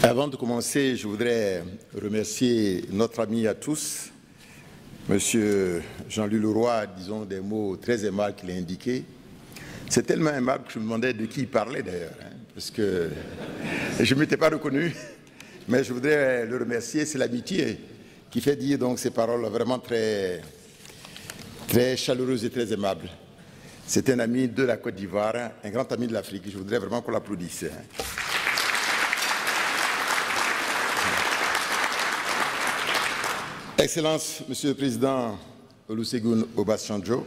Avant de commencer, je voudrais remercier notre ami à tous, M. Jean-Louis Leroy, disons des mots très aimables qu'il a indiqués. C'est tellement aimable que je me demandais de qui il parlait d'ailleurs, parce que je ne m'étais pas reconnu, mais je voudrais le remercier. C'est l'amitié qui fait dire donc ces paroles vraiment très chaleureuses et très aimables. C'est un ami de la Côte d'Ivoire, un grand ami de l'Afrique. Je voudrais vraiment qu'on l'applaudisse. Excellence, Monsieur le Président Olusegun Obasanjo,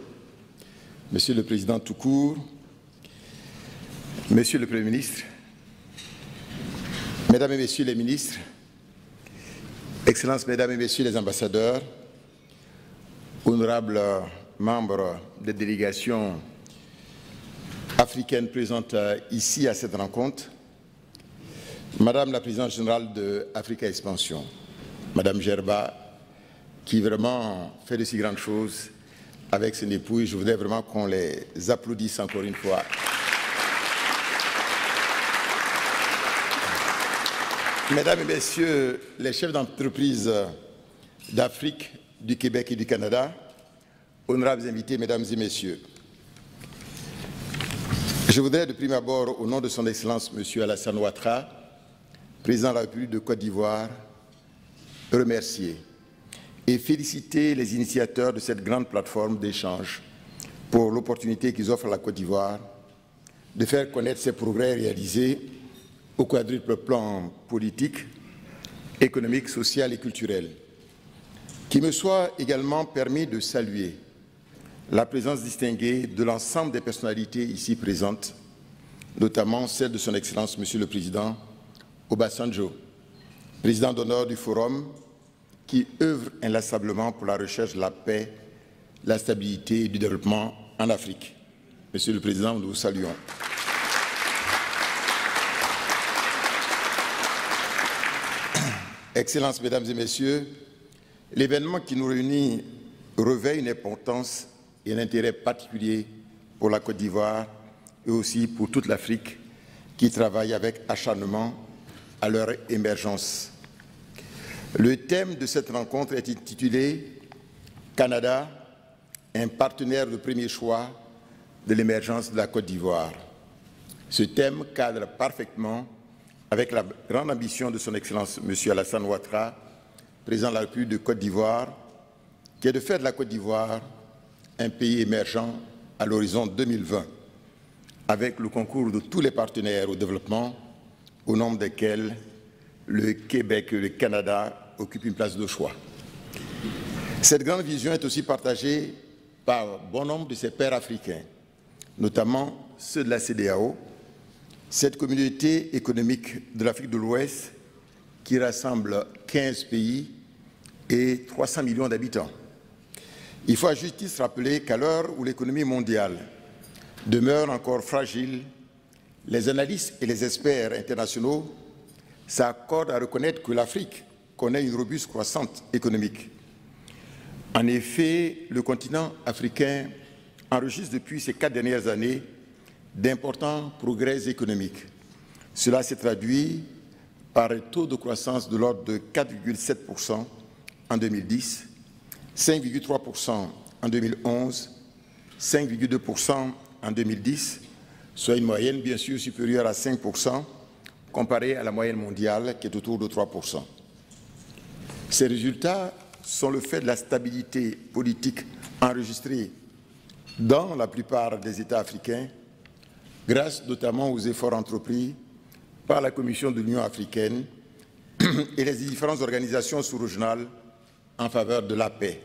Monsieur le Président tout court, Monsieur le Premier ministre, Mesdames et Messieurs les ministres, Excellences, Mesdames et Messieurs les ambassadeurs, honorables membres des délégations africaines présentes ici à cette rencontre, Madame la Présidente générale de Africa Expansion, Madame Gerba, qui vraiment fait de si grandes choses avec son époux. Je voudrais vraiment qu'on les applaudisse encore une fois. Mesdames et Messieurs les chefs d'entreprise d'Afrique, du Québec et du Canada, honorables invités, Mesdames et Messieurs, je voudrais de prime abord, au nom de son Excellence M. Alassane Ouattara, Président de la République de Côte d'Ivoire, remercier et féliciter les initiateurs de cette grande plateforme d'échange pour l'opportunité qu'ils offrent à la Côte d'Ivoire de faire connaître ses progrès réalisés au quadruple plan politique, économique, social et culturel. Qu'il me soit également permis de saluer la présence distinguée de l'ensemble des personnalités ici présentes, notamment celle de son Excellence, Monsieur le Président Obasanjo, président d'honneur du Forum, qui œuvre inlassablement pour la recherche de la paix, la stabilité et du développement en Afrique. Monsieur le Président, nous vous saluons. Excellences, Mesdames et Messieurs, l'événement qui nous réunit revêt une importance et un intérêt particulier pour la Côte d'Ivoire et aussi pour toute l'Afrique qui travaille avec acharnement à leur émergence. Le thème de cette rencontre est intitulé « Canada, un partenaire de premier choix de l'émergence de la Côte d'Ivoire ». Ce thème cadre parfaitement avec la grande ambition de son Excellence M. Alassane Ouattara, président de la République de Côte d'Ivoire, qui est de faire de la Côte d'Ivoire un pays émergent à l'horizon 2020, avec le concours de tous les partenaires au développement, au nombre desquels le Québec et le Canada occupent une place de choix. Cette grande vision est aussi partagée par bon nombre de ses pairs africains, notamment ceux de la CEDEAO, cette communauté économique de l'Afrique de l'Ouest qui rassemble 15 pays et 300 millions d'habitants. Il faut à justice rappeler qu'à l'heure où l'économie mondiale demeure encore fragile, les analystes et les experts internationaux s'accordent à reconnaître que l'Afrique connaît une robuste croissance économique. En effet, le continent africain enregistre depuis ces 4 dernières années d'importants progrès économiques. Cela s'est traduit par un taux de croissance de l'ordre de 4,7% en 2010, 5,3% en 2011, 5,2% en 2010, soit une moyenne bien sûr supérieure à 5%, comparée à la moyenne mondiale qui est autour de 3%. Ces résultats sont le fait de la stabilité politique enregistrée dans la plupart des États africains, grâce notamment aux efforts entrepris par la Commission de l'Union africaine et les différentes organisations sous-régionales en faveur de la paix.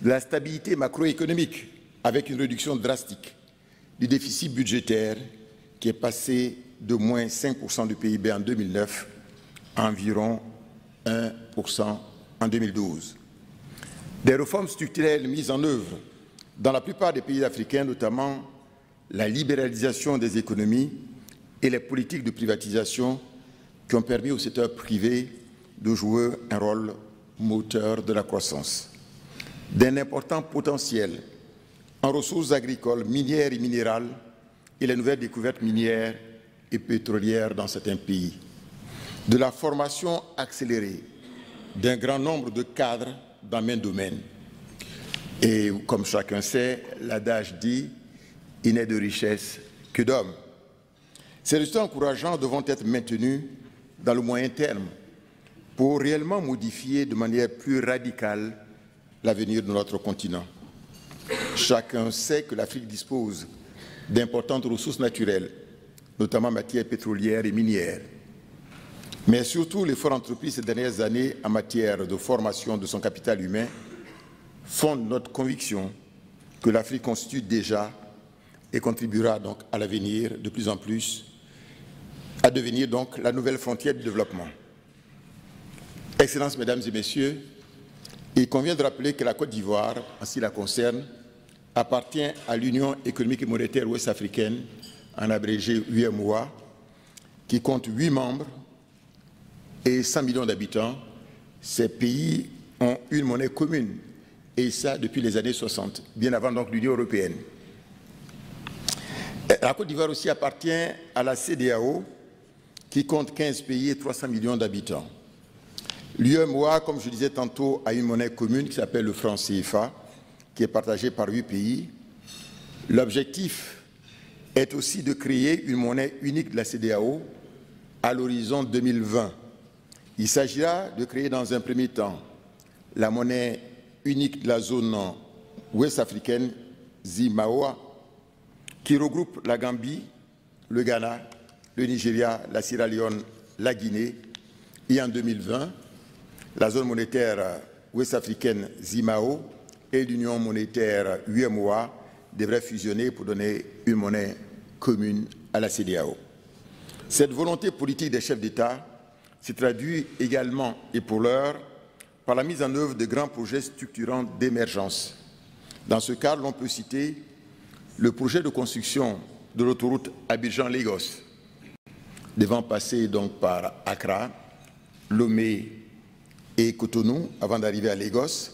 De la stabilité macroéconomique avec une réduction drastique du déficit budgétaire qui est passé de moins 5% du PIB en 2009 à environ 1% en 2012. Des réformes structurelles mises en œuvre dans la plupart des pays africains, notamment la libéralisation des économies et les politiques de privatisation qui ont permis au secteur privé de jouer un rôle moteur de la croissance. D'un important potentiel en ressources agricoles, minières et minérales et les nouvelles découvertes minières et pétrolières dans certains pays. de la formation accélérée d'un grand nombre de cadres dans maints domaines. Et comme chacun sait, l'adage dit « il n'est de richesse que d'hommes ». Ces résultats encourageants devront être maintenus dans le moyen terme pour réellement modifier de manière plus radicale l'avenir de notre continent. Chacun sait que l'Afrique dispose d'importantes ressources naturelles, notamment en matière pétrolière et minière. Mais surtout, l'effort entrepris ces dernières années en matière de formation de son capital humain fonde notre conviction que l'Afrique constitue déjà et contribuera donc à l'avenir de plus en plus à devenir donc la nouvelle frontière du développement. Excellences, Mesdames et Messieurs, il convient de rappeler que la Côte d'Ivoire, en ce qui la concerne, appartient à l'Union économique et monétaire ouest-africaine, en abrégé UEMOA, qui compte 8 membres et 100 millions d'habitants. Ces pays ont une monnaie commune, et ça depuis les années 60, bien avant donc l'Union européenne. La Côte d'Ivoire aussi appartient à la CEDEAO, qui compte 15 pays et 300 millions d'habitants. L'UEMOA, comme je disais tantôt, a une monnaie commune qui s'appelle le franc CFA, qui est partagé par 8 pays. L'objectif est aussi de créer une monnaie unique de la CEDEAO à l'horizon 2020. Il s'agira de créer dans un premier temps la monnaie unique de la zone ouest-africaine, ZIMAOA, qui regroupe la Gambie, le Ghana, le Nigeria, la Sierra Leone, la Guinée, et en 2020, la zone monétaire ouest-africaine ZIMAO et l'Union monétaire UEMOA devraient fusionner pour donner une monnaie commune à la CEDEAO. Cette volonté politique des chefs d'État se traduit également et pour l'heure par la mise en œuvre de grands projets structurants d'émergence. Dans ce cadre, l'on peut citer le projet de construction de l'autoroute Abidjan-Lagos, devant passer donc par Accra, Lomé et Cotonou avant d'arriver à Lagos,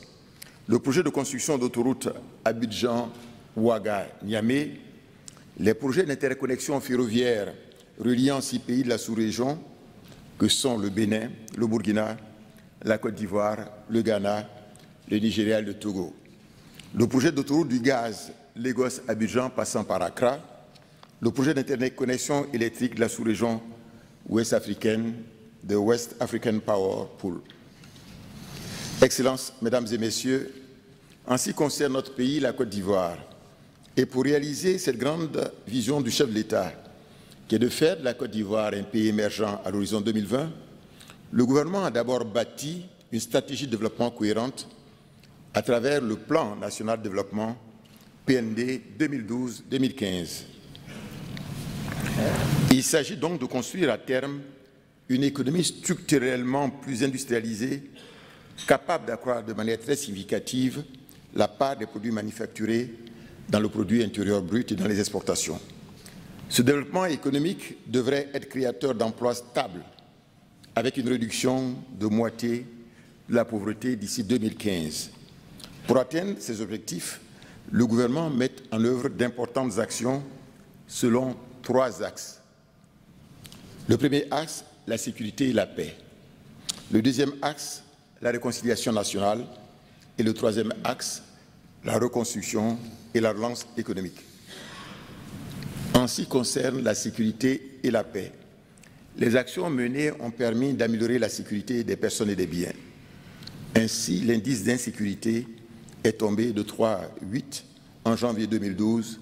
le projet de construction d'autoroute Abidjan-Ouaga-Niamey, les projets d'interconnexion ferroviaire reliant 6 pays de la sous-région que sont le Bénin, le Burkina, la Côte d'Ivoire, le Ghana, le Nigeria et le Togo. Le projet d'autoroute du gaz Lagos-Abidjan passant par Accra, le projet d'interconnexion électrique de la sous-région ouest-africaine de West African Power Pool. Excellences, Mesdames et Messieurs, en ce qui concerne notre pays, la Côte d'Ivoire, et pour réaliser cette grande vision du chef de l'État, qui est de faire de la Côte d'Ivoire un pays émergent à l'horizon 2020, le gouvernement a d'abord bâti une stratégie de développement cohérente à travers le Plan national de développement PND 2012-2015. Il s'agit donc de construire à terme une économie structurellement plus industrialisée, capable d'accroître de manière très significative la part des produits manufacturés dans le produit intérieur brut et dans les exportations. Ce développement économique devrait être créateur d'emplois stables, avec une réduction de moitié de la pauvreté d'ici 2015. Pour atteindre ces objectifs, le gouvernement met en œuvre d'importantes actions selon 3 axes. Le premier axe, la sécurité et la paix. Le deuxième axe, la réconciliation nationale. Et le troisième axe, la reconstruction et la relance économique. En ce qui concerne la sécurité et la paix, les actions menées ont permis d'améliorer la sécurité des personnes et des biens. Ainsi, l'indice d'insécurité est tombé de 3,8 en janvier 2012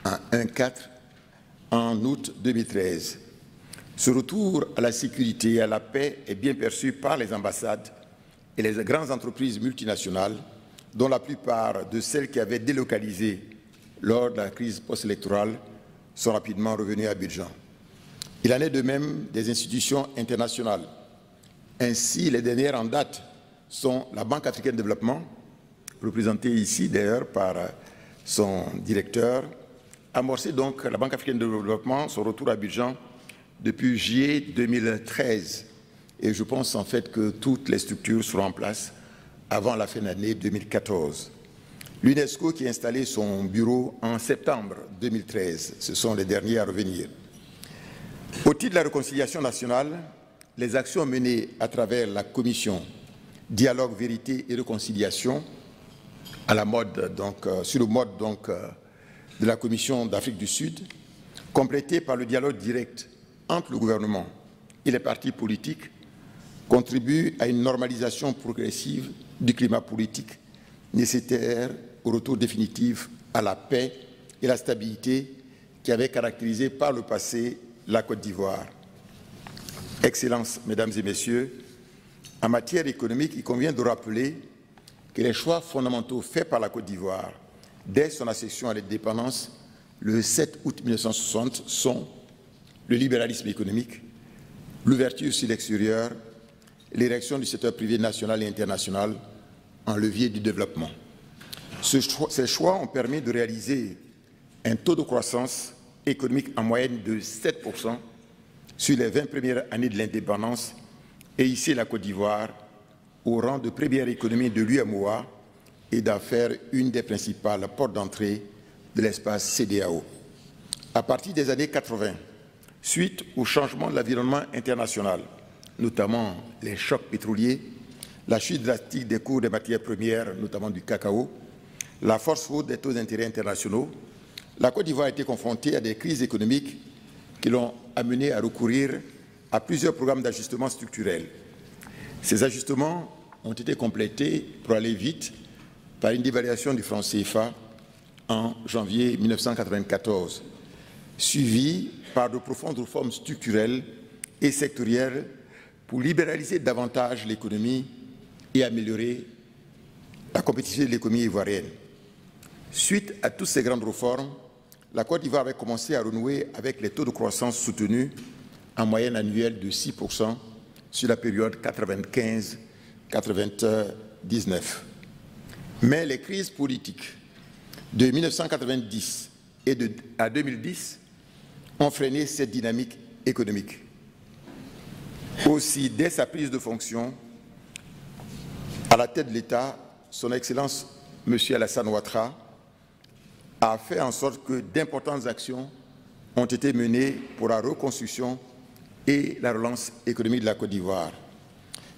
à 1,4 en août 2013. Ce retour à la sécurité et à la paix est bien perçu par les ambassades et les grandes entreprises multinationales, dont la plupart de celles qui avaient délocalisé lors de la crise post-électorale sont rapidement revenues à Abidjan. Il en est de même des institutions internationales. Ainsi, les dernières en date sont la Banque africaine de développement, représentée ici d'ailleurs par son directeur, amorcé donc la Banque africaine de développement, son retour à Abidjan depuis juillet 2013. Et je pense en fait que toutes les structures seront en place avant la fin de l'année 2014. L'UNESCO qui a installé son bureau en septembre 2013, ce sont les derniers à revenir. Au titre de la réconciliation nationale, les actions menées à travers la commission Dialogue, Vérité et Réconciliation, à la mode, sur le mode de la commission d'Afrique du Sud, complétée par le dialogue direct entre le gouvernement et les partis politiques, contribuent à une normalisation progressive du climat politique nécessaire au retour définitif à la paix et la stabilité qui avait caractérisé par le passé la Côte d'Ivoire. Excellences, Mesdames et Messieurs, en matière économique, il convient de rappeler que les choix fondamentaux faits par la Côte d'Ivoire dès son accession à l'indépendance le 7 août 1960 sont le libéralisme économique, l'ouverture sur l'extérieur, l'érection du secteur privé national et international en levier du développement. Ces choix ont permis de réaliser un taux de croissance économique en moyenne de 7% sur les 20 premières années de l'indépendance et hisser la Côte d'Ivoire au rang de première économie de l'UMOA et d'en faire une des principales portes d'entrée de l'espace CEDEAO. À partir des années 80, suite au changement de l'environnement international, notamment les chocs pétroliers, la chute drastique des cours des matières premières, notamment du cacao, la force haute des taux d'intérêt internationaux, la Côte d'Ivoire a été confrontée à des crises économiques qui l'ont amené à recourir à plusieurs programmes d'ajustement structurel. Ces ajustements ont été complétés, pour aller vite, par une dévaluation du franc CFA en janvier 1994, suivie par de profondes réformes structurelles et sectorielles pour libéraliser davantage l'économie et améliorer la compétitivité de l'économie ivoirienne. Suite à toutes ces grandes réformes, la Côte d'Ivoire avait commencé à renouer avec les taux de croissance soutenus en moyenne annuelle de 6% sur la période 95-99. Mais les crises politiques de 1990 et à 2010 ont freiné cette dynamique économique. Aussi, dès sa prise de fonction, à la tête de l'État, son Excellence M. Alassane Ouattara a fait en sorte que d'importantes actions ont été menées pour la reconstruction et la relance économique de la Côte d'Ivoire.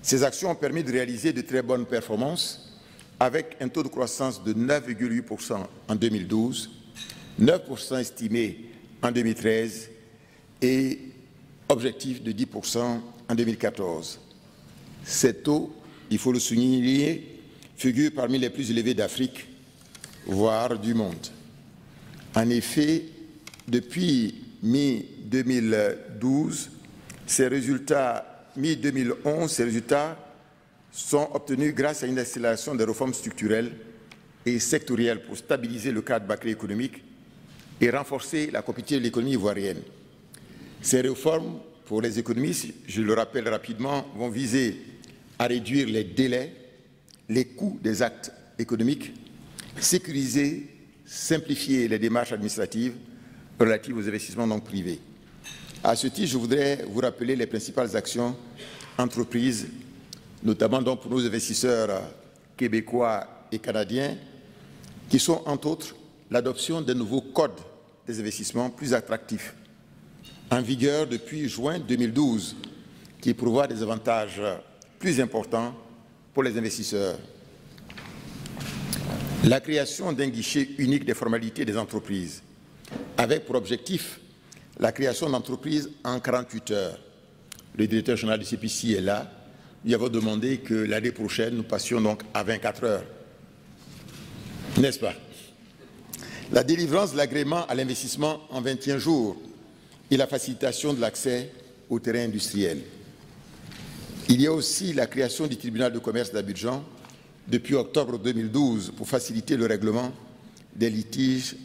Ces actions ont permis de réaliser de très bonnes performances avec un taux de croissance de 9,8% en 2012, 9% estimé en 2013 et objectif de 10% en 2014. Ces taux, il faut le souligner, figurent parmi les plus élevés d'Afrique, voire du monde. En effet, depuis mi-2012, mi-2011, ces résultats sont obtenus grâce à une accélération des réformes structurelles et sectorielles pour stabiliser le cadre macroéconomique et renforcer la compétitivité de l'économie ivoirienne. Ces réformes pour les économistes, je le rappelle rapidement, vont viser à réduire les délais, les coûts des actes économiques, sécuriser, simplifier les démarches administratives relatives aux investissements non privés. À ce titre, je voudrais vous rappeler les principales actions entreprises, notamment donc pour nos investisseurs québécois et canadiens, qui sont entre autres l'adoption d'un nouveau code des investissements plus attractif, en vigueur depuis juin 2012, qui prévoit des avantages plus importants pour les investisseurs. La création d'un guichet unique des formalités des entreprises, avec pour objectif la création d'entreprises en 48 heures. Le directeur général du CPC est là. Nous avons demandé que l'année prochaine, nous passions donc à 24 heures. N'est-ce pas? La délivrance de l'agrément à l'investissement en 21 jours et la facilitation de l'accès au terrain industriel. Il y a aussi la création du tribunal de commerce d'Abidjan depuis octobre 2012 pour faciliter le règlement des litiges